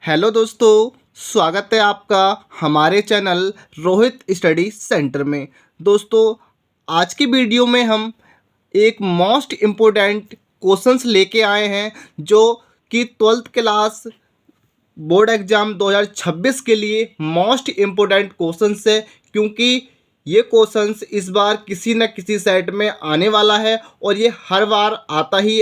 Hello दोस्तों, स्वागत है आपका हमारे चैनल रोहित स्टडी सेंटर में। दोस्तों, आज की वीडियो में हम एक मोस्ट इम्पोर्टेंट क्वेश्चंस लेके आए हैं जो कि 12th क्लास बोर्ड एग्ज़ाम 2026 के लिए मोस्ट इम्पोर्टेंट क्वेश्चंस है, क्योंकि ये क्वेश्चंस इस बार किसी न किसी सेट में आने वाला है और ये हर बार आता ही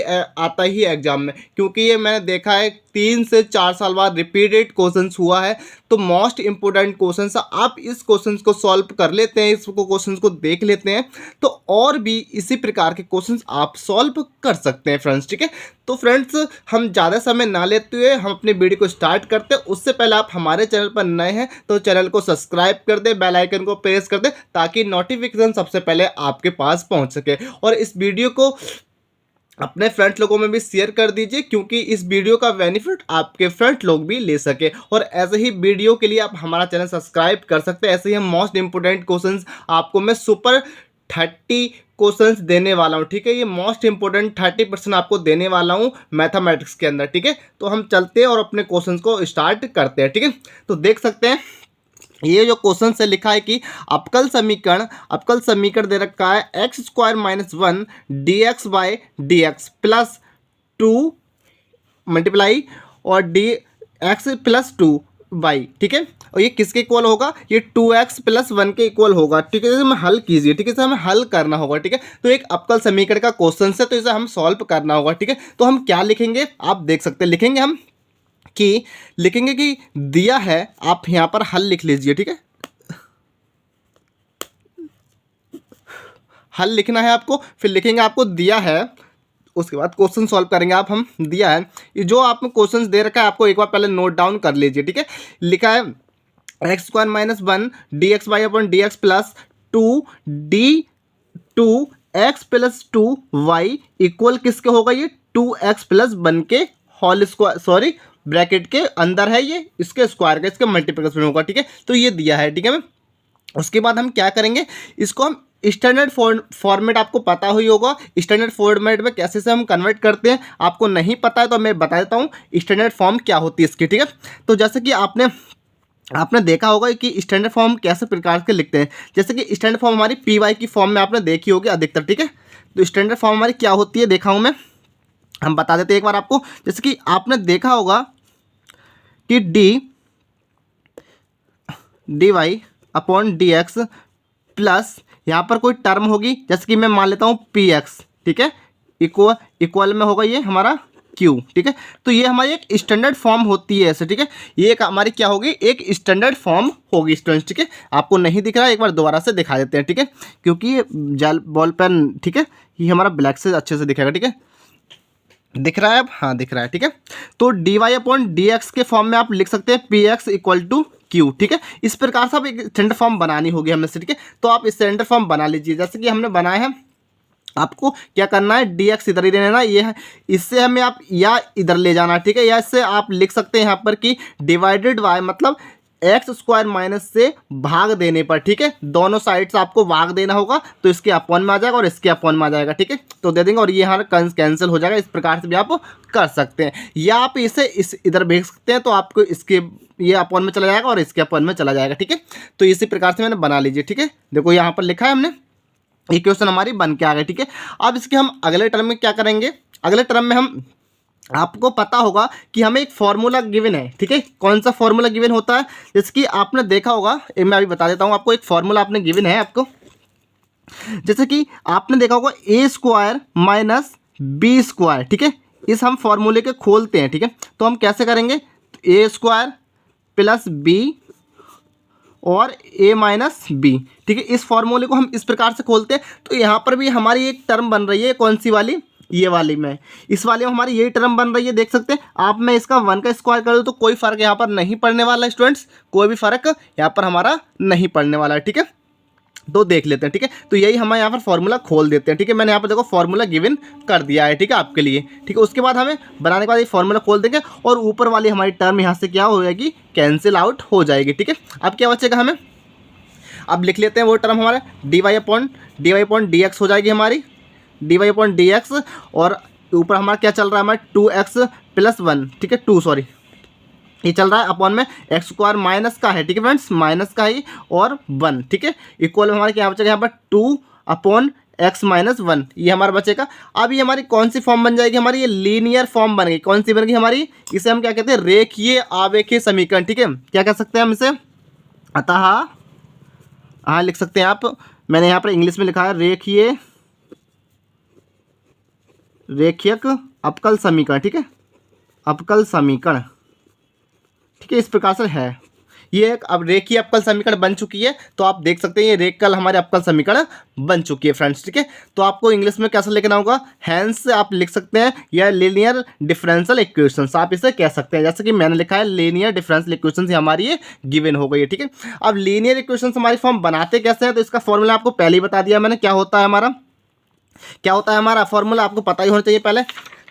एग्ज़ाम में, क्योंकि ये मैंने देखा है 3 से 4 साल बाद रिपीटेड क्वेश्चंस हुआ है। तो मोस्ट इम्पोर्टेंट क्वेश्चंस, आप इस क्वेश्चंस को सॉल्व कर लेते हैं, इसको क्वेश्चंस को देख लेते हैं तो और भी इसी प्रकार के क्वेश्चंस आप सॉल्व कर सकते हैं फ्रेंड्स। ठीक है, तो फ्रेंड्स हम ज़्यादा समय ना लेते हुए हम अपने वीडियो को स्टार्ट करते हैं। उससे पहले आप हमारे चैनल पर नए हैं तो चैनल को सब्सक्राइब कर दें, बेल आइकन को प्रेस कर दें ताकि नोटिफिकेशन सबसे पहले आपके पास पहुंच सके। और इस वीडियो को अपने फ्रेंड लोगों में भी शेयर कर दीजिए, क्योंकि इस वीडियो का बेनिफिट आपके फ्रेंड लोग भी ले सके। और ऐसे ही वीडियो के लिए आप हमारा चैनल सब्सक्राइब कर सकते हैं। ऐसे ही हम मोस्ट इंपोर्टेंट क्वेश्चंस आपको मैं सुपर 30 क्वेश्चंस देने वाला हूं। ठीक है, ये मोस्ट इंपोर्टेंट 30% आपको देने वाला हूं मैथमेटिक्स के अंदर। ठीक है, तो हम चलते हैं और अपने क्वेश्चंस को स्टार्ट करते हैं। ठीक है, तो देख सकते हैं ये जो क्वेश्चन से लिखा है कि अवकल समीकरण दे रखा है x² - 1 dx by D X plus 2 multiply और डी एक्स प्लस 2 बाई। ठीक है, और ये किसके इक्वल होगा? ये 2x + 1 के इक्वल होगा। ठीक है, इसे हमें हल कीजिए। ठीक है, इसे हमें हल करना होगा। ठीक है, तो एक अवकल समीकरण का क्वेश्चन है तो इसे हम सॉल्व करना होगा। ठीक है, तो हम क्या लिखेंगे आप देख सकते हैं। लिखेंगे कि दिया है, आप यहां पर हल लिख लीजिए। ठीक है, हल लिखना है आपको, फिर लिखेंगे आपको दिया है, उसके बाद क्वेश्चन सॉल्व करेंगे। आप हम दिया है, ये जो आपको क्वेश्चन दे रखा है आपको एक बार पहले नोट डाउन कर लीजिए। ठीक है, लिखा है x² - 1 dx by upon D X plus 2x plus 2y equal किसके होगा? ये 2x + 1 के होल स्क्वायर, सॉरी ब्रैकेट के अंदर है, ये इसके स्क्वायर का, इसके मल्टीप्लिकेशन होगा। ठीक है, तो ये दिया है। ठीक है, उसके बाद हम क्या करेंगे, इसको हम स्टैंडर्ड फॉर्मेट, आपको पता ही होगा स्टैंडर्ड फॉर्मेट में कैसे से हम कन्वर्ट करते हैं। आपको नहीं पता है तो मैं बता देता हूँ स्टैंडर्ड फॉर्म क्या होती है इसकी। ठीक है, तो जैसे कि आपने देखा होगा कि स्टैंडर्ड फॉर्म कैसे प्रकार के लिखते हैं। जैसे कि स्टैंडर्ड फॉर्म हमारी पी की फॉर्म में आपने देखी होगी अधिकतर। ठीक है, तो स्टैंडर्ड फॉर्म हमारी क्या होती है देखा हूँ मैं, हम बता देते हैं एक बार आपको। जैसे कि आपने देखा होगा कि dy upon D X plus यहाँ पर कोई टर्म होगी, जैसे कि मैं मान लेता हूँ px। ठीक है, इक्वल में होगा ये हमारा q। ठीक है, तो ये हमारी एक स्टैंडर्ड फॉर्म होती है ऐसे। ठीक है, ये एक हमारी क्या होगी, एक स्टैंडर्ड फॉर्म होगी स्टूडेंट्स। ठीक है, आपको नहीं दिख रहा है, एक बार दोबारा से दिखा देते हैं। ठीक है, क्योंकि ये जेल बॉल पेन, ठीक है, ये हमारा ब्लैक से अच्छे से दिखेगा। ठीक है, दिख रहा है अब? हाँ, दिख रहा है। ठीक है, तो dy अपॉन डी एक्स के फॉर्म में आप लिख सकते हैं px = q। ठीक है, इस प्रकार से आप एक स्टैंडर्ड फॉर्म बनानी होगी हमें से। ठीक है, तो आप स्टैंडर्ड फॉर्म बना लीजिए जैसे कि हमने बनाया है। आपको क्या करना है, dx इधर ही रहना, ये है, इससे हमें आप या इधर ले जाना। ठीक है, या इससे आप लिख सकते हैं यहाँ पर कि डिवाइडेड बाय, मतलब x² माइनस से भाग देने पर। ठीक है, दोनों साइड से आपको भाग देना होगा तो इसके अपॉन में आ जाएगा और इसके अपॉन में आ जाएगा। ठीक है, तो दे देंगे और ये यहाँ कैंसिल हो जाएगा। इस प्रकार से भी आप कर सकते हैं, या आप इसे इधर भेज सकते हैं तो आपको इसके ये अपॉन में चला जाएगा और इसके अपॉन में चला जाएगा। ठीक है, तो इसी प्रकार से मैंने बना लीजिए। ठीक है, देखो यहाँ पर लिखा है हमने, ये क्वेश्चन हमारी बन के आ गए। ठीक है, अब इसके हम अगले टर्म में क्या करेंगे, अगले टर्म में हम, आपको पता होगा कि हमें एक फॉर्मूला गिवन है। ठीक है, कौन सा फॉर्मूला गिवन होता है, जैसे कि आपने देखा होगा, मैं अभी बता देता हूँ आपको, एक फॉर्मूला आपने गिवन है आपको। जैसे कि आपने देखा होगा a² - b²। ठीक है, इस हम फॉर्मूले के खोलते हैं। ठीक है, तो हम कैसे करेंगे, a² + b और a - b। ठीक है, इस फॉर्मूले को हम इस प्रकार से खोलते हैं तो यहाँ पर भी हमारी एक टर्म बन रही है, कौन सी वाली, ये वाली में, इस वाले में हमारी यही टर्म बन रही है। देख सकते हैं आप, मैं इसका 1 का स्क्वायर कर दूँ तो कोई फर्क यहाँ पर नहीं पड़ने वाला है स्टूडेंट्स, कोई भी फर्क यहाँ पर हमारा नहीं पड़ने वाला है। ठीक है, तो देख लेते हैं। ठीक है, तो यही हम यहाँ पर फॉर्मूला खोल देते हैं। ठीक है, मैंने यहाँ पर देखो फॉर्मूला गिवन कर दिया है। ठीक है, आपके लिए। ठीक है, उसके बाद हमें बनाने के बाद ये फॉर्मूला खोल देंगे और ऊपर वाली हमारी टर्म यहाँ से क्या हो जाएगी, कैंसिल आउट हो जाएगी। ठीक है, अब क्या बचेगा हमें, अब लिख लेते हैं वो टर्म हमारा dy अपॉन डी एक्स हो जाएगी हमारी, dy अपॉन डी एक्स, और ऊपर हमारा क्या चल रहा है, हमारा 2x + 1। ठीक है, 2 सॉरी ये चल रहा है अपॉन में एक्स स्क्वायर माइनस का है, ठीक है फ्रेंड्स, माइनस का ही और 1, ठीक है। इक्वल में हमारे क्या बचेगा यहाँ पर 2 अपॉन एक्स माइनस 1, ये हमारा बचेगा। अब ये हमारी कौन सी फॉर्म बन जाएगी, हमारी ये लीनियर फॉर्म बन गई। कौन सी बन गई हमारी, इसे हम क्या कहते हैं, रेखीय आवेखीय समीकरण, ठीक है। क्या कह सकते हैं हम इसे, अतः हाँ लिख सकते हैं आप, मैंने यहाँ पर इंग्लिश में लिखा है रेखीयक अवकल समीकरण, ठीक है, अवकल समीकरण, ठीक है, इस प्रकार से है ये। अब रेखीय अवकल समीकरण बन चुकी है, तो आप देख सकते हैं ये रेखकल हमारे अवकल समीकरण बन चुकी है फ्रेंड्स, ठीक है। तो आपको इंग्लिश में कैसे लिखना होगा, हैंस आप लिख सकते हैं, या लीनियर डिफरेंशियल इक्वेशंस आप इसे कह सकते हैं। जैसे कि मैंने लिखा है लीनियर डिफरेंशियल इक्वेशंस, हमारी ये गिवन हो गई है, ठीक है। अब लीनियर इक्वेशंस हमारी फॉर्म बनाते कैसे हैं, तो इसका फॉर्मूला आपको पहले ही बता दिया मैंने, क्या होता है हमारा फॉर्मूला आपको पता ही होना चाहिए पहले।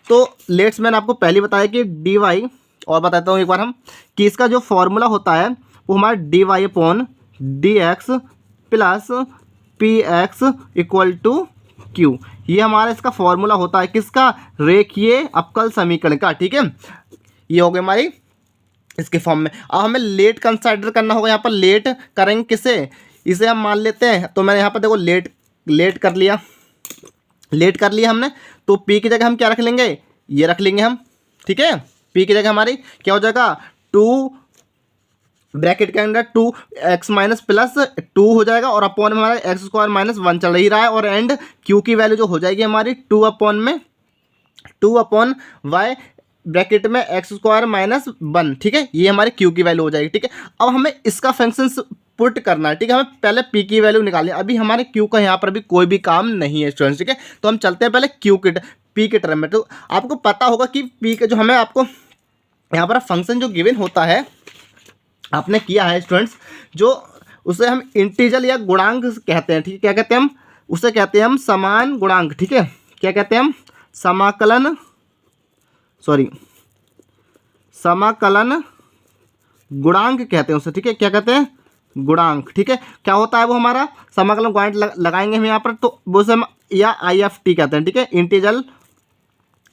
तो लेट्स मैंने आपको पहले बताया कि डी वाई, और बताता हूँ एक बार हम, कि इसका जो फॉर्मूला होता है वो हमारा D Y upon D X plus P X equal to Q, ये हमारा इसका फॉर्मूला होता है किसका, रेखीय अवकल समीकरण का, ठीक है। ये हो गई हमारी इसके फॉर्म में। अब हमें लेट कंसिडर करना होगा, यहाँ पर लेट करेंगे किसे, इसे हम मान लेते हैं। तो मैंने यहाँ पर देखो लेट कर लिया हमने, तो पी की जगह हम क्या रख लेंगे, ये रख लेंगे हम, ठीक है। पी की जगह हमारी क्या हो जाएगा, 2 ब्रैकेट के अंदर 2x माइनस प्लस 2 हो जाएगा, और अपॉन में हमारा एक्स स्क्वायर माइनस 1 चल ही रहा है, और एंड क्यू की वैल्यू जो हो जाएगी हमारी 2 अपॉन वाई ब्रैकेट में एक्स स्क्वायर माइनस 1, ठीक है, ये हमारी क्यू की वैल्यू हो जाएगी, ठीक है। अब हमें इसका फंक्शन पुट करना है, ठीक है, हमें पहले पी की वैल्यू निकालनी है। अभी हमारे क्यू का यहाँ पर भी कोई भी काम नहीं है स्टूडेंट्स, ठीक है। तो हम चलते हैं पहले पी के टर्म में। तो आपको पता होगा कि पी के जो हमें आपको यहाँ पर फंक्शन जो गिवन होता है, आपने किया है स्टूडेंट्स, जो उसे हम इंटीजर या गुणांक कहते हैं, ठीक है। क्या कहते हैं हम उसे, कहते हैं हम समान गुणांक, ठीक है। क्या कहते हैं हम, समाकलन गुणांक कहते हैं उसे, ठीक है। क्या कहते हैं, गुणांक, ठीक है। क्या होता है वो हमारा समाकलन गुणांक लगाएंगे हम यहाँ पर, तो वो से हम या IFT कहते हैं, ठीक है,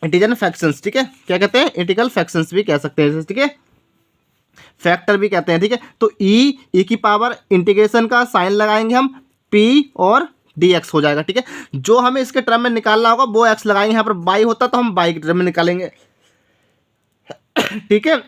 इंटीजर फ्रैक्शंस, ठीक है। क्या कहते हैं, इंटीग्रल फ्रैक्शंस भी कह सकते हैं, ठीक है, फैक्टर भी कहते हैं, ठीक है। तो ई की पावर इंटीग्रेशन का साइन लगाएंगे हम, पी और dx हो जाएगा, ठीक है। जो हमें इसके टर्म में निकालना होगा वो x लगाएंगे, यहाँ पर बाई होता तो हम बाई के टर्म में निकालेंगे, ठीक है।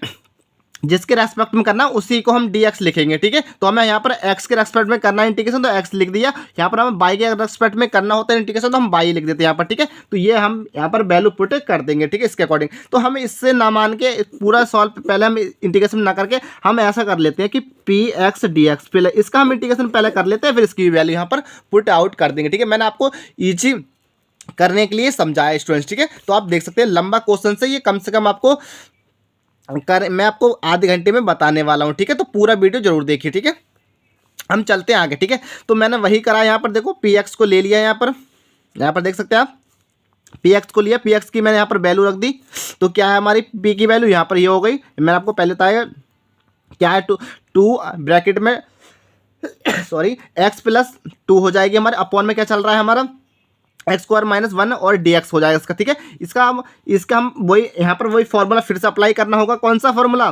जिसके रेस्पेक्ट में करना उसी को हम dx लिखेंगे, ठीक है। तो हमें यहाँ पर x के रेस्पेक्ट में करना है इंटीग्रेशन, तो x लिख दिया। यहाँ पर हमें y के रेस्पेक्ट में करना होता है इंटीग्रेशन, तो हम y लिख देते हैं यहाँ पर, ठीक है। तो ये हम यहाँ पर वैल्यू पुट कर देंगे, ठीक है, इसके अकॉर्डिंग। तो हम इससे ना मान के पूरा सॉल्व, पहले हम इंटीग्रेशन ना करके हम ऐसा कर लेते हैं कि px dx, पहले इसका हम इंटीग्रेशन पहले कर लेते हैं, फिर इसकी वैल्यू यहाँ पर पुट आउट कर देंगे, ठीक है। मैंने आपको ईजी करने के लिए समझाया स्टूडेंट्स, ठीक है। तो आप देख सकते हैं लंबा क्वेश्चन से ये कम से कम आपको मैं आपको आधे घंटे में बताने वाला हूँ, ठीक है। तो पूरा वीडियो जरूर देखिए, ठीक है। हम चलते हैं आगे, ठीक है। तो मैंने वही करा, यहाँ पर देखो px को ले लिया, यहाँ पर देख सकते हैं आप, px को लिया, px की मैंने यहाँ पर वैल्यू रख दी। तो क्या है हमारी p की वैल्यू, यहाँ पर ये हो गई। मैंने आपको पहले बताया क्या है, 2 ब्रैकेट में x प्लस 2 हो जाएगी हमारे, अपॉन में क्या चल रहा है हमारा एक्स स्क्वायर माइनस 1 और dx हो जाएगा इसका, ठीक है। इसका हम वही यहाँ पर वही फॉर्मूला फिर से अप्लाई करना होगा। कौन सा फॉर्मूला,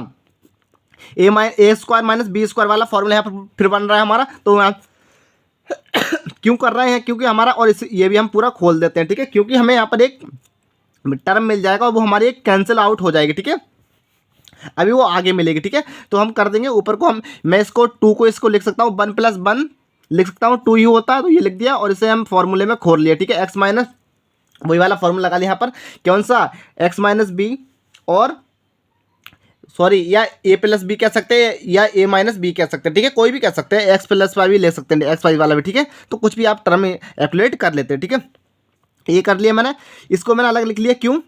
ए स्क्वायर माइनस बी स्क्वायर वाला फॉर्मूला यहाँ पर फिर बन रहा है हमारा। तो क्यों कर रहे हैं, क्योंकि हमारा, और ये भी हम पूरा खोल देते हैं, ठीक है, क्योंकि हमें यहाँ पर एक टर्म मिल जाएगा और वो हमारी एक कैंसिल आउट हो जाएगी, ठीक है। अभी वो आगे मिलेगी, ठीक है। तो हम कर देंगे ऊपर को, मैं इसको 2 को इसको लिख सकता हूँ 1 + 1 लिख सकता हूँ, 2 ही होता है, तो ये लिख दिया, और इसे हम फॉर्मूले में खोल लिया, ठीक है। x माइनस वही वाला फॉर्मूला लगा लिया यहाँ पर, कौन सा, x माइनस बी, और या a प्लस बी कह सकते हैं, या a माइनस बी कह सकते हैं, ठीक है, कोई भी कह सकते हैं, x प्लस वाई भी ले सकते हैं, x वाई वाला भी, ठीक है। तो कुछ भी आप टर्म एप्लीकेट कर लेते हैं, ठीक है। ये कर लिया मैंने, इसको मैंने अलग लिख लिया, क्यों,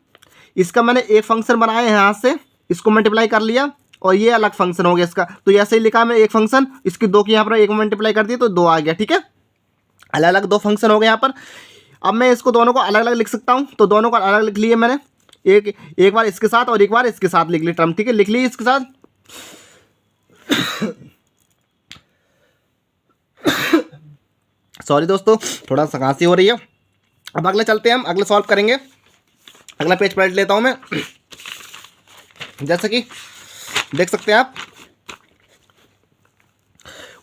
इसका मैंने एक फंक्शन बनाया है, यहाँ से इसको मल्टीप्लाई कर लिया, और ये अलग फंक्शन हो गया इसका। तो ऐसे ही लिखा मैं एक फंक्शन, इसकी 2 की यहाँ पर 1 मल्टीप्लाई कर दिया तो 2 आ गया, ठीक है। अलग अलग 2 फंक्शन हो गए यहाँ पर। अब मैं इसको दोनों को अलग अलग लिख सकता हूँ, तो दोनों को अलग अलग लिख लिए मैंने, एक बार इसके साथ और एक बार इसके साथ लिख ली टर्म, ठीक है, लिख ली इसके साथ। सॉरी दोस्तों, थोड़ा सा खांसी हो रही है। अब अगले चलते हैं, हम अगले सॉल्व करेंगे। अगला पेज पलट लेता हूँ मैं, जैसे कि देख सकते हैं आप।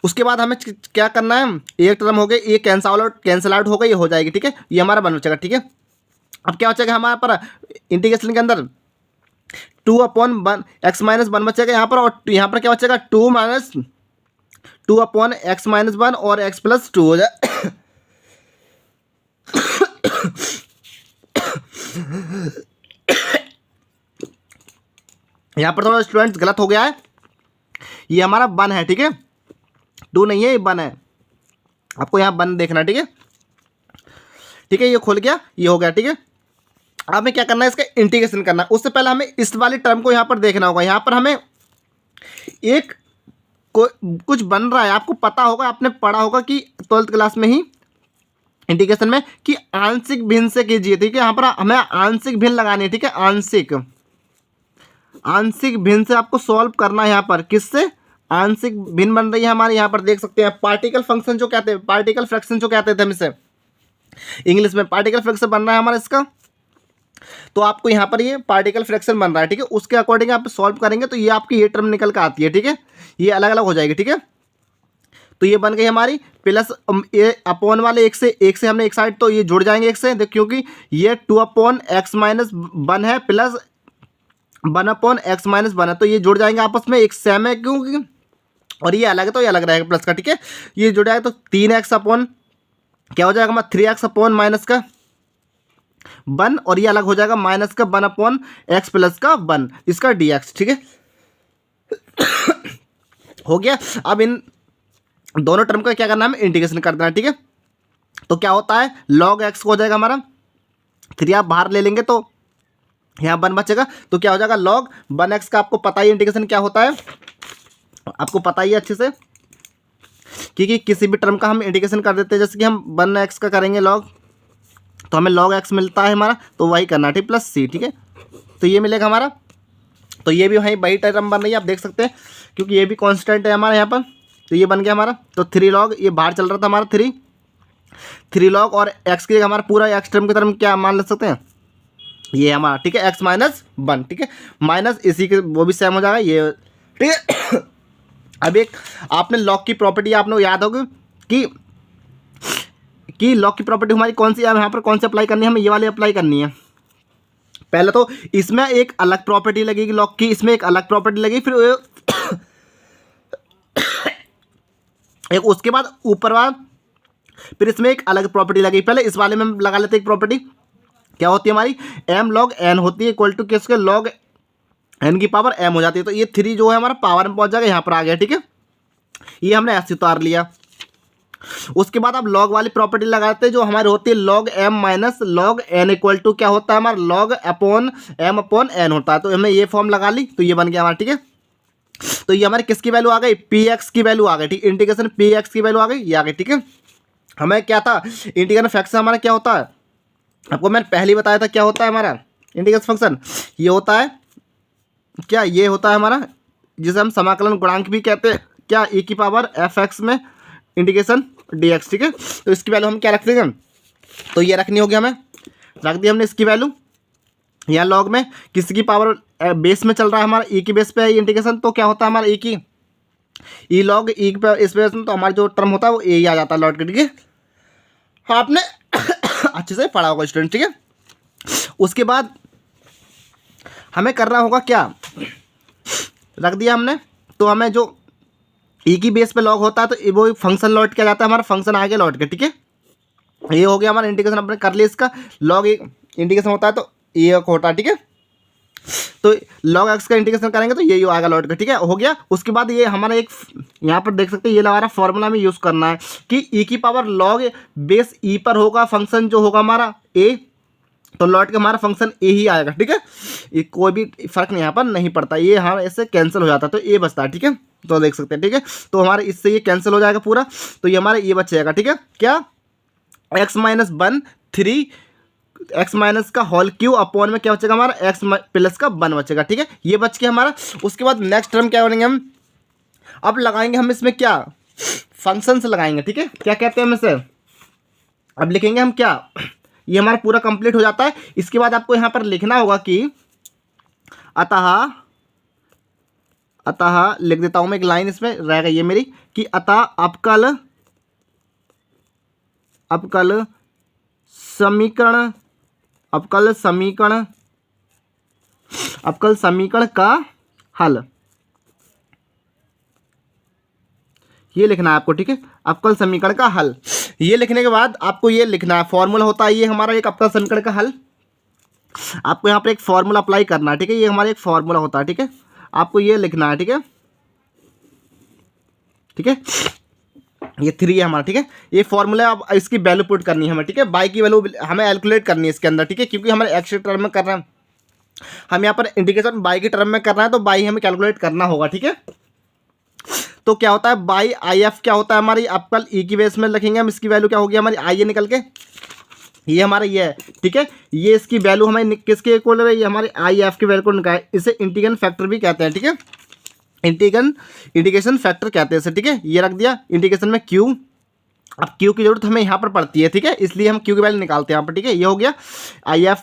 उसके बाद हमें क्या करना है, एक टर्म हो गई, ये कैंसल आउट हो गई, ये हो जाएगी, ठीक है। ये हमारा बन बचेगा, ठीक है। अब क्या बचेगा हमारे पर इंटीग्रेशन के अंदर 2/1 x माइनस 1 बचेगा यहाँ पर, और यहाँ पर क्या बचेगा 2/x-1 और x प्लस 2 हो जाए। यहाँ पर थोड़ा स्टूडेंट्स गलत हो गया है, ये हमारा 1 है, ठीक है, 2 नहीं है, ये 1 है। आपको यहाँ 1 देखना, ठीक है, ठीक है। ये खुल गया, ये हो गया, ठीक है। अब हमें क्या करना है, इसका इंटीग्रेशन करना है। उससे पहले हमें इस वाली टर्म को यहाँ पर देखना होगा। यहाँ पर हमें एक कुछ बन रहा है, आपको पता होगा, आपने पढ़ा होगा कि 12th क्लास में ही इंटीग्रेशन में कि आंशिक भिन्न से कीजिए, ठीक है। यहाँ पर हमें आंशिक भिन्न लगानी है, ठीक है, आंशिक भिन्न से आपको सॉल्व करना है। यहाँ पर किससे आंशिक भिन्न बन रही है हमारे, यहाँ पर देख सकते हैं पार्टिकल फंक्शन जो कहते हैं, पार्टिकल फ्रैक्शन जो कहते थे हम इसे इंग्लिश में, पार्टिकल फ्रैक्शन बन रहा है हमारा इसका। तो आपको यहाँ पर ये पार्टिकल फ्रैक्शन बन रहा है, ठीक है। उसके अकॉर्डिंग आप सॉल्व करेंगे तो ये आपकी ये टर्म निकल कर आती है, ठीक है। ये अलग अलग हो जाएगी, ठीक है। तो ये बन गई हमारी प्लस ये अपॉन वाले एक से हमने एक साइड तो ये जुड़ जाएंगे एक से, क्योंकि ये 2/x-1 है प्लस 1/x-1 है, तो ये जुड़ जाएंगे आपस में, एक सेम है क्योंकि, और ये अलग है तो ये अलग रहेगा प्लस का, ठीक है। ये जुड़ जाएगा तो 3x अपॉन क्या हो जाएगा हमारा 3x अपॉन माइनस का 1, और ये अलग हो जाएगा माइनस का 1/x प्लस का 1 इसका dx, ठीक है। हो गया। अब इन दोनों टर्म का क्या करना है, हमें इंटीग्रेशन कर देना, ठीक है। तो क्या होता है log x हो जाएगा हमारा 3, आप बाहर ले लेंगे तो यहाँ 1 बचेगा, तो क्या हो जाएगा log 1x का। आपको पता ही इंटीग्रेशन क्या होता है, आपको पता ही है अच्छे से, क्योंकि किसी भी टर्म का हम इंटीग्रेशन कर देते हैं, जैसे कि हम 1x का करेंगे log, तो हमें log x मिलता है हमारा, तो वही करना, ठीक, प्लस c, ठीक है। तो ये मिलेगा हमारा, तो ये भी वही टर्म बन रही है, आप देख सकते हैं, क्योंकि ये भी कांस्टेंट है हमारे यहाँ पर। तो ये बन गया हमारा, तो 3 log, ये बाहर चल रहा था हमारा 3 log, और x की हमारा पूरा x टर्म की तरफ क्या मान ले सकते हैं, ये हमारा, ठीक है, x-1, ठीक है, माइनस इसी के वो भी सेम हो जाएगा ये, ठीक है। अब एक आपने लॉग की प्रॉपर्टी आपने याद होगी कि लॉग की प्रॉपर्टी हमारी कौन सी है, यहाँ पर कौन सी अप्लाई करनी है, हमें ये वाली अप्लाई करनी है। पहले तो इसमें एक अलग प्रॉपर्टी लगेगी लॉग की, इसमें एक अलग प्रॉपर्टी लगेगी, फिर एक उसके बाद ऊपर वाला, फिर इसमें एक अलग प्रॉपर्टी लगेगी। पहले इस वाले में लगा लेते एक प्रॉपर्टी, क्या होती है हमारी m log n होती है, इक्वल टू किसके log n की पावर m हो जाती है। तो ये 3 जो है हमारा पावर में पहुंच जाएगा, यहाँ पर आ गया, ठीक है। ये हमने ऐसे उतार लिया। उसके बाद आप log वाली प्रॉपर्टी लगाते हैं जो हमारी होती है log m minus log n equal to क्या होता है हमारा log upon m upon n होता है। तो हमने ये फॉर्म लगा ली, तो ये बन गया हमारा, ठीक है। तो ये हमारी किसकी वैल्यू आ गई, px की वैल्यू आ गई, ठीक, इंटीग्रेशन px की वैल्यू आ गई, ये आ गई, ठीक है। हमें क्या था इंटीग्रेशन फंक्शन हमारा क्या होता है, आपको मैंने पहले ही बताया था क्या होता है हमारा इंटीग्रेशन फंक्शन। ये होता है क्या, ये होता है हमारा जिसे हम समाकलन गुणांक भी कहते हैं, क्या e की पावर fx में इंटीग्रेशन dx, ठीक है। तो इसकी वैल्यू हम क्या रख देंगे, तो ये रखनी होगी, हमें रख दी हमने इसकी वैल्यू। यहाँ लॉग में किसी की पावर बेस में चल रहा है हमारा, e की बेस पे है इंटीग्रेशन, तो क्या होता है हमारा e log e पे इस बेस में, तो हमारा जो टर्म होता है वो ए ही आ जाता है लॉट के, ठीक है। आपने अच्छे से पढ़ा होगा स्टूडेंट, ठीक है। उसके बाद हमें करना होगा क्या, रख दिया हमने, तो हमें जो ई की बेस पे लॉग होता है तो वो फंक्शन लौट के जाता है हमारा, फंक्शन आगे लौट के, ठीक है। ये हो गया हमारा इंटीग्रेशन, अपने कर लिया इसका, लॉग इंटीग्रेशन होता है तो ये होता है, ठीक है। तो log x का इंटीग्रेशन करेंगे तो यही आएगा लौट के, ठीक है, हो गया। उसके बाद ये हमारा एक यहाँ पर देख सकते हैं, ये हमारा फॉर्मूला में यूज़ करना है कि e की पावर log बेस e पर होगा फंक्शन जो होगा हमारा a, तो लौट के हमारा फंक्शन a ही आएगा, ठीक है। ये कोई भी फर्क नहीं यहाँ पर नहीं पड़ता, ये हाँ ऐसे कैंसिल हो जाता है, तो a बचता है, ठीक है। तो देख सकते हैं, ठीक है। तो हमारे इससे ये कैंसिल हो जाएगा पूरा, तो ये हमारा ये बच जाएगा, ठीक है। क्या x-1 3 x माइनस का होल क्यू अपॉन में क्या बचेगा हमारा x प्लस का 1 बचेगा, ठीक है। ये बच के हमारा, उसके बाद नेक्स्ट टर्म क्या करेंगे हम, अब लगाएंगे हम इसमें क्या फंक्शन से लगाएंगे, ठीक है। क्या कहते हैं हम इसे, अब लिखेंगे हम क्या, ये हमारा पूरा कंप्लीट हो जाता है। इसके बाद आपको यहाँ पर लिखना होगा कि अतः अतः लिख देता हूँ मैं एक लाइन इसमें रहेगा ये मेरी कि अतः अवकल समीकरण का हल, ये लिखना है आपको, ठीक है। अवकल समीकरण का हल, ये लिखने के बाद आपको ये लिखना है, फॉर्मूला होता है ये हमारा एक अवकल समीकरण का हल। आपको यहाँ पर एक फॉर्मूला अप्लाई करना है, ठीक है। ये हमारा एक फॉर्मूला होता है, ठीक है। आपको ये लिखना है, ठीक है, ठीक है। ये 3 है हमारा, ठीक है। ये फॉर्मूला अब इसकी वैल्यू पुट करनी है हमें, ठीक है। बाई की वैल्यू हमें कैलकुलेट करनी है इसके अंदर, ठीक है, क्योंकि हमारे एक्स के टर्म में कर रहे हैं, हम यहाँ पर इंटीग्रेशन बाई के टर्म में कर रहे हैं, तो बाई हमें कैलकुलेट करना होगा, ठीक है। तो क्या होता है बाई आई एफ क्या होता है हमारी, अवकल ई की बेस में लिखेंगे हम, इसकी वैल्यू क्या होगी हमारी आई ए निकल के, ये हमारा ये है, ठीक है। ये इसकी वैल्यू हमें किसके इक्वल है, ये हमारी आई एफ की वैल्यू को निकाल, इसे इंटीग्रेशन फैक्टर भी कहते हैं, ठीक है। इंटीग्रेशन फैक्टर कहते हैं इसे, ठीक है। ये रख दिया इंटीग्रेशन में क्यू, अब क्यू की जरूरत हमें यहाँ पर पड़ती है, ठीक है, इसलिए हम क्यू की वैल्यू निकालते हैं यहाँ पर, ठीक है। ये हो गया आई एफ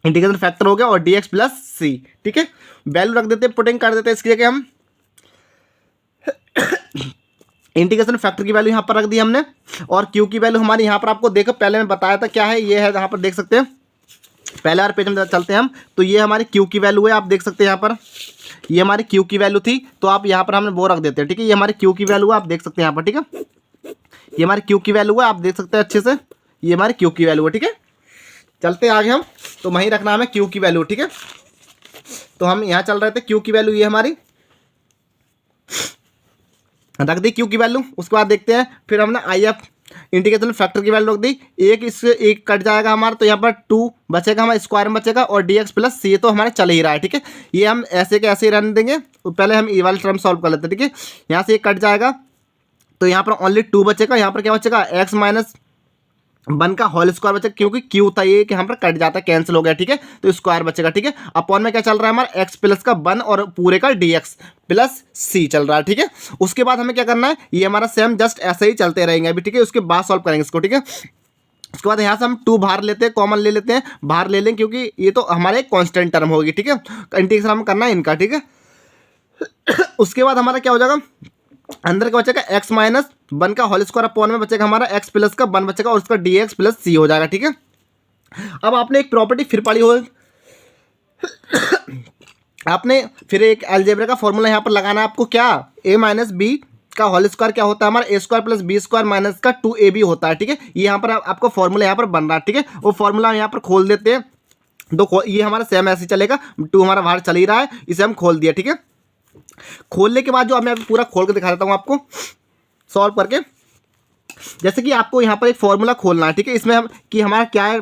इंटीग्रेशन फैक्टर हो गया, और डी एक्स प्लस सी, ठीक है। वैल्यू रख देते हैं, पुटिंग कर देते हैं इसकी जगह हम इंटीग्रेशन फैक्टर की वैल्यू यहाँ पर रख दी हमने, और क्यू की वैल्यू हमारी यहाँ पर आपको देखो पहले मैं बताया था क्या है, ये है, यहाँ पर देख सकते हैं, पहले और पेज में चलते हैं हम, तो ये हमारी क्यू की वैल्यू है, आप देख सकते हैं यहाँ पर, ये हमारी क्यू की वैल्यू थी, तो आप यहाँ पर हमने वो रख देते हैं, ठीक है। ये हमारी क्यू की वैल्यू है, आप देख सकते हैं यहाँ पर, ठीक है। ये हमारी क्यू की वैल्यू है, आप देख सकते हैं अच्छे से, ये हमारी क्यू की वैल्यू है, ठीक है। चलते हैं आगे हम, तो वहीं रखना हमें क्यू की वैल्यू, ठीक है। तो हम यहाँ चल रहे थे, क्यू की वैल्यू ये हमारी रख दी, क्यू की वैल्यू। उसके बाद देखते हैं, फिर हमने आई एफ इंटीग्रेशन फैक्टर की वैल्यू रख दी, एक इससे एक कट जाएगा हमारा, तो यहाँ पर 2 बचेगा, हमारा स्क्वायर में बचेगा, और डी एक्स प्लस सी तो हमारे चल ही रहा है, ठीक है। ये हम ऐसे के ऐसे ही रहने देंगे, तो पहले हम ये वाला टर्म सॉल्व कर लेते हैं, ठीक है। यहाँ से एक कट जाएगा, तो यहाँ पर ओनली 2 बचेगा, यहाँ पर क्या बचेगा एक्स माइनस 1 का होल स्क्वायर बचेगा, क्योंकि क्यू था ये कि यहाँ पर कट जाता है, कैंसिल हो गया, ठीक है, तो स्क्वायर बचेगा, ठीक है। अपॉन में क्या चल रहा है हमारा एक्स प्लस का 1 और पूरे का डी एक्स प्लस सी चल रहा है, ठीक है। उसके बाद हमें क्या करना है, ये हमारा सेम जस्ट ऐसे ही चलते रहेंगे अभी, ठीक है। उसके बाद सॉल्व करेंगे इसको, ठीक है। उसके बाद यहाँ से हम 2 बाहर लेते हैं, कॉमन ले लेते हैं, बाहर ले लें, क्योंकि ये तो हमारे एक कॉन्स्टेंट टर्म होगी, ठीक है। इंटीग्रेशन हम करना है इनका, ठीक है। उसके बाद हमारा क्या हो जाएगा, अंदर का बचेगा एक्स माइनस 1 का होल स्क्वायर, अपॉन में बचेगा हमारा एक्स प्लस का 1 बचेगा, और उसका डी एक्स प्लस सी हो जाएगा, ठीक है। अब आपने एक प्रॉपर्टी फिर पढ़ी हो, आपने फिर एक अलजेब्रा का फॉर्मूला यहाँ पर लगाना है आपको, क्या ए माइनस बी का होल स्क्वायर क्या होता है हमारा, a square plus b square minus का 2ab होता है, ठीक है। ये यहाँ पर आपको फॉर्मूला यहाँ पर बन रहा है, ठीक है। वो फॉर्मूला यहाँ पर खोल देते हैं, तो ये हमारा सेम ऐसे चलेगा, 2 हमारा बाहर चल ही रहा है, इसे हम खोल दिया, ठीक है। खोलने के बाद जो मैं पूरा खोल के दिखा देता हूँ आपको सॉल्व करके, जैसे कि आपको यहाँ पर एक फॉर्मूला खोलना है, ठीक है। इसमें हम कि हमारा क्या है,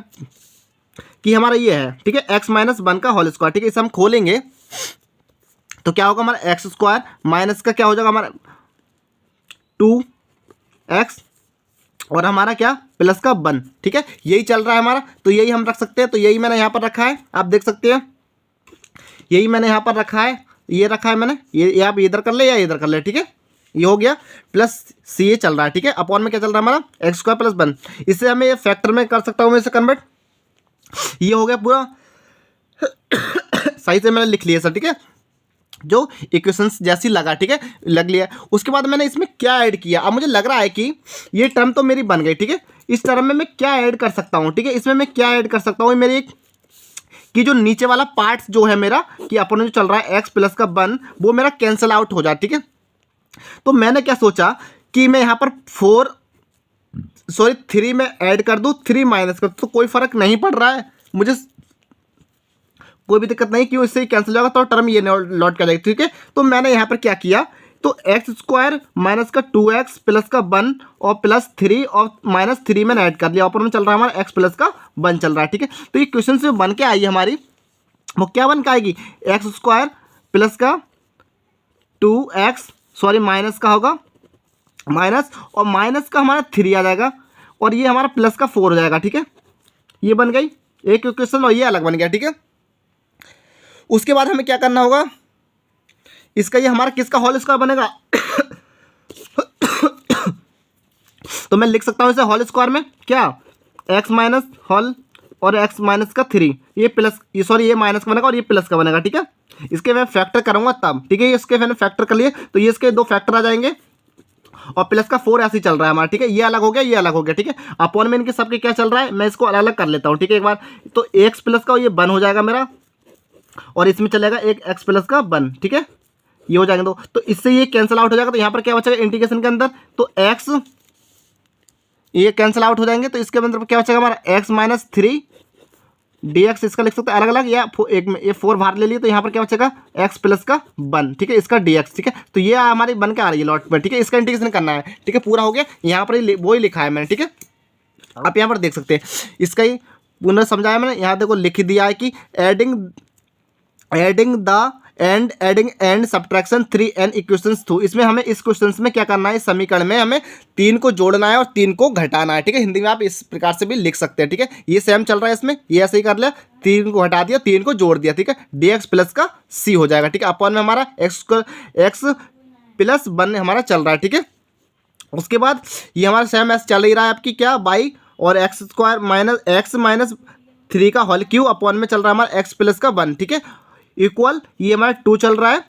कि हमारा ये है, ठीक है, एक्स माइनस 1 का होल स्क्वायर, ठीक है। इसे हम खोलेंगे तो क्या होगा हमारा एक्स स्क्वायर माइनस का क्या हो जाएगा हमारा 2x, और हमारा क्या प्लस का 1, ठीक है। यही चल रहा है हमारा, तो यही हम रख सकते हैं, तो यही मैंने यहाँ पर रखा है, आप देख सकते हैं, यही मैंने यहाँ पर रखा है, ये रखा है मैंने, ये आप इधर कर ले या इधर कर ले, ठीक है। ये हो गया प्लस सी ए चल रहा है, ठीक है। अपॉन में क्या चल रहा है हमारा एक्स स्क्वायर प्लस 1, इससे हमें ये फैक्टर में कर सकता हूँ मैं इसे कन्वर्ट, ये हो गया पूरा सही से मैंने लिख लिया सर, ठीक है, जो इक्वेशंस जैसी लगा, ठीक है, लग लिया। उसके बाद मैंने इसमें क्या ऐड किया, अब मुझे लग रहा है कि ये टर्म तो मेरी बन गई, ठीक है। इस टर्म में मैं क्या ऐड कर सकता हूँ, ठीक है, इसमें मैं क्या ऐड कर सकता हूँ, मेरी एक कि जो नीचे वाला पार्ट जो है मेरा, कि अपन जो चल रहा है एक्स प्लस का 1, वो मेरा कैंसिल आउट हो जाए, ठीक है। तो मैंने क्या सोचा कि मैं यहाँ पर 3 में ऐड कर दूँ, 3 माइनस कर, तो कोई फर्क नहीं पड़ रहा है मुझे, कोई भी दिक्कत नहीं, क्यों इससे कैंसिल होगा, तो टर्म ये लौट कर जाएगी, ठीक है। तो मैंने यहाँ पर क्या किया, तो एक्स स्क्वायर माइनस का 2x प्लस का 1 और प्लस 3 और माइनस 3 मैंने ऐड कर लिया, ऊपर में चल रहा है हमारा एक्स प्लस का 1 चल रहा है, ठीक है। तो ये क्वेश्चन से बन के आई हमारी, वो क्या बन के आएगी, एक्स स्क्वायर प्लस का 2x, सॉरी माइनस का होगा माइनस, और माइनस का हमारा 3 आ जाएगा, और ये हमारा प्लस का 4 हो जाएगा, ठीक है। ये बन गई एक इक्वेशन, और ये अलग बन गया, ठीक है। उसके बाद हमें क्या करना होगा, इसका ये हमारा किसका होल स्क्वायर बनेगा तो मैं लिख सकता हूँ इसे होल स्क्वायर में क्या, एक्स माइनस होल और एक्स माइनस का 3, ये प्लस, ये सॉरी ये माइनस का बनेगा और ये प्लस का बनेगा, ठीक है। इसके मैं फैक्टर करूँगा तब, ठीक है। इसके मैंने फैक्टर कर लिए तो ये इसके 2 फैक्टर आ जाएंगे और प्लस का 4 ऐसे ही चल रहा है हमारा, ठीक है। ये अलग हो गया, ये अलग हो गया, ठीक है। अपॉन में इनके सबके क्या चल रहा है, मैं इसको अलग अलग कर लेता हूँ, ठीक है। एक बार तो एक्स प्लस का ये 1 हो जाएगा मेरा और इसमें चलेगा एक एक्स प्लस का 1, ठीक है। ये हो जाएंगे दो, तो इससे ये कैंसिल आउट हो जाएगा। तो यहाँ पर क्या बचेगा इंटीग्रेशन के अंदर, तो एक्स ये कैंसिल आउट हो जाएंगे। तो इसके अंदर क्या बचेगा हमारा एक्स माइनस 3 dx, इसका लिख सकते हैं अलग अलग, या एक में ये 4 बाहर ले लिए तो यहाँ पर क्या बचेगा एक्स प्लस का 1, ठीक है, इसका dx, ठीक है। तो ये हमारी बन के आ रही है लॉट पर, ठीक है। इसका इंटीग्रेशन करना है, ठीक है। पूरा हो गया, यहाँ पर वो ही लिखा है मैंने, ठीक है। आप यहाँ पर देख सकते हैं, इसका ही पुनः समझाया मैंने। यहाँ देखो लिख दिया है कि adding and subtraction 3n equations 2। इसमें हमें इस क्वेश्चन में क्या करना है, इस समीकरण में हमें 3 को जोड़ना है और 3 को घटाना है, ठीक है। हिंदी में आप इस प्रकार से भी लिख सकते हैं, ठीक है। ये सेम चल रहा है इसमें, ये ऐसे ही कर लिया, 3 को हटा दिया, 3 को जोड़ दिया, ठीक है। dx प्लस का c हो जाएगा, ठीक है। अपॉन में हमारा एक्स प्लस 1 हमारा चल रहा है, ठीक है। उसके बाद ये हमारा सेम ऐसे चल ही रहा है आपकी क्या बाई और x square minus x minus 3 का होल क्यू अपॉन में चल रहा है हमारा एक्स प्लस का 1, ठीक है। इक्वल ये हमारा 2 चल रहा है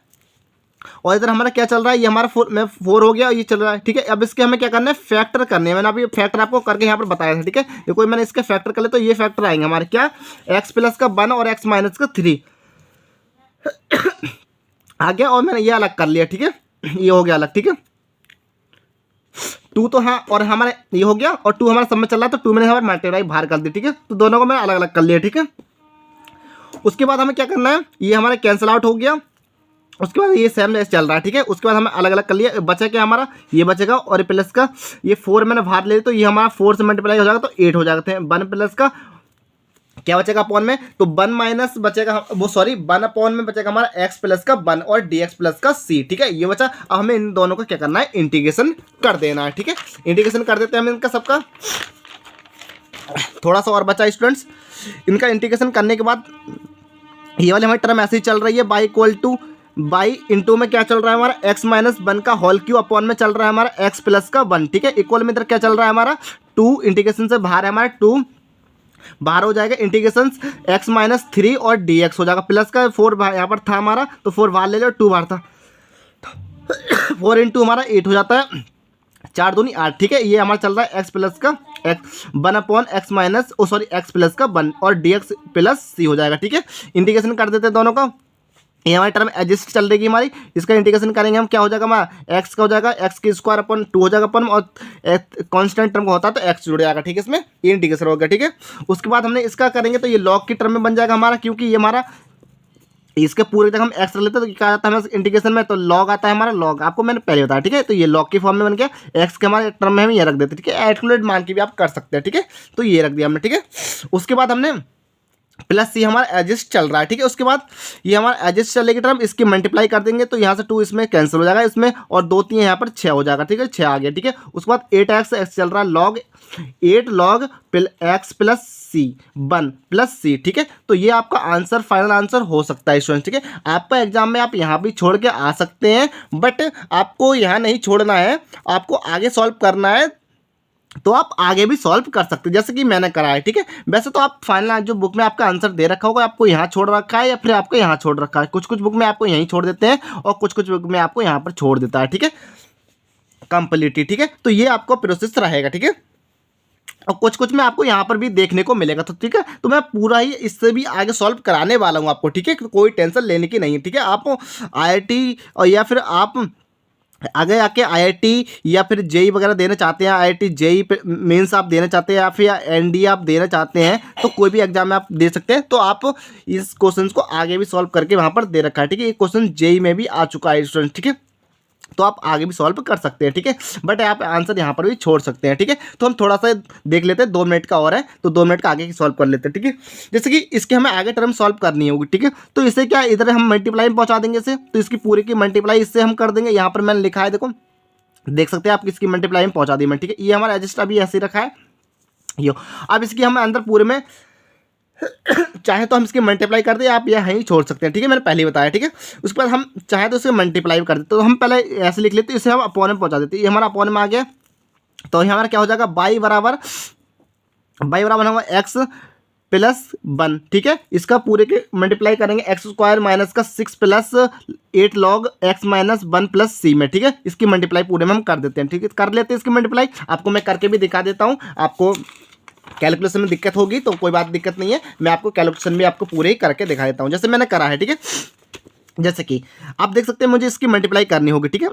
और इधर हमारा क्या चल रहा है, ये हमारा 4 हो गया और ये चल रहा है, ठीक है। अब इसके हमें क्या करना है, फैक्टर करने हैं। मैंने अभी फैक्टर आपको करके यहाँ पर बताया था, ठीक है। देखो मैंने इसके फैक्टर कर ले तो ये फैक्टर आएंगे हमारे क्या, एक्स प्लस का 1 और एक्स माइनस का 3 आ गया और मैंने ये अलग कर लिया, ठीक है। ये हो गया अलग, ठीक है। 2 तो हाँ, और हमारे ये हो गया और 2 हमारा सब में चल रहा है, तो 2 मैंने हमारे मल्टीप्लाई बाहर कर दी, ठीक है। तो दोनों को मैंने अलग अलग कर लिया, ठीक है। उसके बाद हमें क्या करना है, ये हमारा कैंसिल आउट हो गया। उसके बाद ये सेम चल रहा है, ठीक है। उसके बाद हमें अलग अलग कर लिया, बचा क्या हमारा, ये बचेगा और प्लस का ये 4 मैंने बाहर ले, तो ये हमारा 4 से मल्टीप्लाई हो जाएगा तो 8 हो जाते हैं। 1 प्लस का क्या बचेगा अपॉन में, तो 1 माइनस बचेगा, वो सॉरी 1 अपॉन में बचेगा हमारा एक्स प्लस का 1 और dx प्लस का c, ठीक है। ये बचा। अब हमें इन दोनों को क्या करना है, इंटीग्रेशन कर देना है, ठीक है। इंटीग्रेशन कर देते हैं हम इनका सबका। थोड़ा सा और बचा स्टूडेंट्स, इनका इंटीग्रेशन करने के बाद ये वाली हमारी टर्म ऐसे ही चल रही है, बाई इंटू में क्या चल रहा है हमारा एक्स माइनस 1 का होल क्यू अपॉन में चल रहा है हमारा एक्स प्लस का 1, ठीक है। इक्वल में इधर क्या चल रहा है हमारा 2, इंटीग्रेशन से बाहर है हमारा 2 बाहर हो जाएगा, इंटीग्रेशन एक्स माइनस 3 और dx हो जाएगा, प्लस का 4 यहाँ पर था हमारा तो 4 बाहर ले लो, 2 बाहर था 4 इंटू हमारा 8 हो जाता है, 4 दूनी 8, ठीक है। ये हमारा चल रहा है एक्स प्लस का 1 upon x minus x plus का 1 और dx प्लस c हो जाएगा, ठीक है। इंटीग्रेशन कर देते हैं दोनों का। ये हमारी टर्म एडजस्ट चल रही हमारी, इसका इंटीग्रेशन करेंगे हम, क्या हो जाएगा हमारा एक्स का हो जाएगा एक्स की स्क्वायर अपॉन 2 हो जाएगा अपन, और कांस्टेंट टर्म का होता है तो एक्स जुड़ जाएगा, ठीक है। इसमें ये इंटीग्रेशन हो गया, ठीक है। उसके बाद हमने इसका करेंगे तो ये लॉग की टर्म में बन जाएगा हमारा, क्योंकि ये हमारा इसके पूरे तक हम एक्स रख लेते हैं तो क्या आता है हमारे इंटीग्रेशन में, तो लॉग आता है हमारा, लॉग आपको मैंने पहले बताया, ठीक है। तो ये लॉग की फॉर्म में बन गया, एक्स के हमारे टर्म में हम ये रख देते हैं, ठीक है। एटकुलेट मान के भी आप कर सकते हैं, ठीक है। तो ये रख दिया हमने, ठीक है। उसके बाद हमने प्लस ये हमारा एडजस्ट चल रहा है, ठीक है। उसके बाद ये हमारा एडजस्ट चलेगी टर्म, इसकी मल्टीप्लाई कर देंगे तो यहाँ से 2 इसमें कैंसिल हो जाएगा, इसमें और 2 3 यहाँ पर 6 हो जाएगा, ठीक है। 6 आ गया, ठीक है। उसके बाद 8x चल रहा है log 8 log x plus c 1 plus c, ठीक है। तो ये आपका आंसर फाइनल आंसर हो सकता है स्टूडेंट, ठीक है। आपका एग्जाम में आप यहाँ भी छोड़ के आ सकते हैं, बट आपको यहाँ नहीं छोड़ना है, आपको आगे सॉल्व करना है तो आप आगे भी सॉल्व कर सकते हैं, जैसे कि मैंने करा है, ठीक है। वैसे तो आप फाइनल जो बुक में आपका आंसर दे रखा होगा आपको यहाँ छोड़ रखा है या फिर आपको यहाँ छोड़ रखा है, कुछ कुछ बुक में आपको यहीं छोड़ देते हैं और कुछ कुछ बुक में आपको यहाँ पर छोड़ देता है, ठीक है, कंप्लीटली, ठीक है। तो ये आपको प्रोसेस रहेगा, ठीक है। और कुछ कुछ में आपको यहाँ पर भी देखने को मिलेगा, तो ठीक है। तो मैं पूरा ही इससे भी आगे सॉल्व कराने वाला हूँ आपको, ठीक है। कोई टेंशन लेने की नहीं है, ठीक है। आप IIT और या फिर आप आगे आके IIT या फिर JEE वगैरह देना चाहते हैं, IIT JEE मेंस आप देना चाहते हैं या फिर NDA आप देना चाहते हैं, तो कोई भी एग्जाम में आप दे सकते हैं। तो आप इस क्वेश्चन को आगे भी सॉल्व करके वहाँ पर दे रखा है, ठीक है। ये क्वेश्चन JEE में भी आ चुका है स्टूडेंट, ठीक है। तो आप आगे भी सॉल्व कर सकते हैं, ठीक है। बट आप आंसर यहाँ पर भी छोड़ सकते हैं, ठीक है। तो हम थोड़ा सा देख लेते हैं, 2 मिनट का और है तो 2 मिनट का आगे की सॉल्व कर लेते हैं, ठीक है। जैसे कि इसके हमें आगे टर्म सॉल्व करनी होगी, ठीक है। तो इससे क्या इधर हम मल्टीप्लाई में पहुँचा देंगे इसे, तो इसकी पूरी की मल्टीप्लाई इससे हम कर देंगे। यहाँ पर मैंने लिखा है, देखो देख सकते हैं आप, इसकी मल्टीप्लाई में पहुँचा दी मैं, ठीक है। ये हमारा एडजस्ट अभी ऐसे ही रखा है यो। अब इसकी हम अंदर पूरे में चाहे तो हम इसकी मल्टीप्लाई कर दें, आप यहाँ ही छोड़ सकते हैं, ठीक है। मैंने पहले ही बताया, ठीक है। उसके बाद हम चाहे तो इसे मल्टीप्लाई कर देते, तो हम पहले ऐसे लिख लेते, इसे हम अपॉन में पहुँचा देते। ये हमारा अपॉन में आ गया, तो ये हमारा क्या हो जाएगा, बाई बराबर होगा एक्स प्लस 1, ठीक है। इसका पूरे के मल्टीप्लाई करेंगे एक्स स्क्वायर माइनस का 6 plus 8 log x minus 1 plus c में, ठीक है। इसकी मल्टीप्लाई पूरे में हम कर देते हैं, ठीक है। कर लेते हैं इसकी मल्टीप्लाई, आपको मैं करके भी दिखा देता हूँ। आपको कैलकुलेशन में दिक्कत होगी तो कोई बात दिक्कत नहीं है, मैं आपको कैलकुलेशन भी आपको पूरे ही करके दिखा देता हूँ जैसे मैंने करा है, ठीक है। जैसे कि आप देख सकते हैं मुझे इसकी मल्टीप्लाई करनी होगी, ठीक है।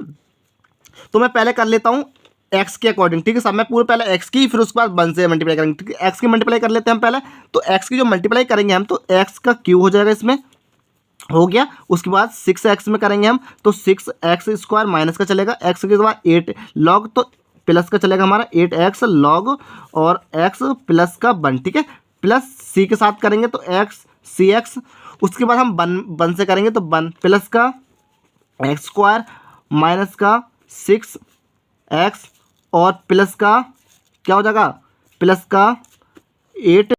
तो मैं पहले कर लेता हूँ एक्स के अकॉर्डिंग, ठीक है। सब मैं पूरे पहले एक्स की, फिर उसके बाद 1 से मल्टीप्लाई करेंगे, ठीक है। एक्स की मल्टीप्लाई कर लेते हैं हम पहले। तो एक्स की जो मल्टीप्लाई करेंगे हम, तो एक्स का क्यू हो जाएगा, इसमें हो गया। उसके बाद 6x में करेंगे हम, तो 6x स्क्वायर माइनस का चलेगा, एक्स के बाद 8 लॉग, तो प्लस का चलेगा हमारा 8x लॉग और x प्लस का 1, ठीक है। प्लस c के साथ करेंगे तो x cx, उसके बाद हम 1 से करेंगे तो 1 प्लस का एक्स स्क्वायर माइनस का 6x और प्लस का क्या हो जाएगा, प्लस का 8